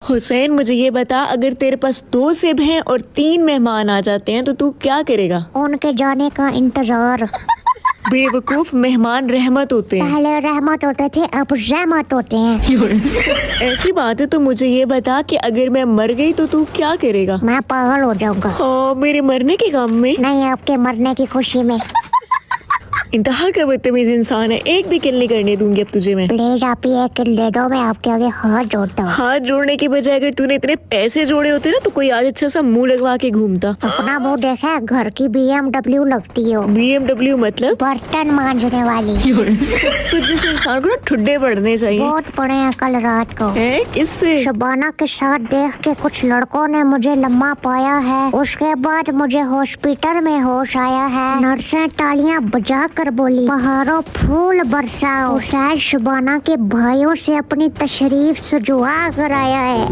हुसैन, मुझे ये बता, अगर तेरे पास 2 सेब हैं और 3 मेहमान आ जाते हैं तो तू क्या करेगा? उनके जाने का इंतजार। बेवकूफ, मेहमान रहमत होते हैं। पहले रहमत होते थे, अब रहमत होते हैं। ऐसी बात है तो मुझे ये बता कि अगर मैं मर गई तो तू क्या करेगा? मैं पागल हो जाऊंगा। मेरे मरने के गम में? नहीं, आपके मरने की खुशी में। इंतहा का बदतमीज इंसान है, एक भी किल नहीं करने दूंगी अब तुझे मैं। प्लीज आप ये किल ले दो, मैं आपके आगे हाथ जोड़ता हूँ। हाथ जोड़ने के बजाय अगर तूने इतने पैसे जोड़े होते ना तो कोई आज अच्छा सा मुंह लगवा के घूमता। अपना मुंह देखा है? घर की BMW लगती हो। BMW मतलब? बर्तन मांजने वाली। तो जिस इंसान को ना ठुड्डे पड़ने चाहिए। बहुत पड़े हैं कल रात को। है? किससे? शबाना के साथ देख के कुछ लड़कों ने मुझे लम्मा पाया है। उसके बाद मुझे हॉस्पिटल में होश आया है। नर्सें तालियां बजा कर बोली, बहारों फूल बरसाओ। शायद शबाना के भाइयों से अपनी तशरीफ सजुआ कर आया है।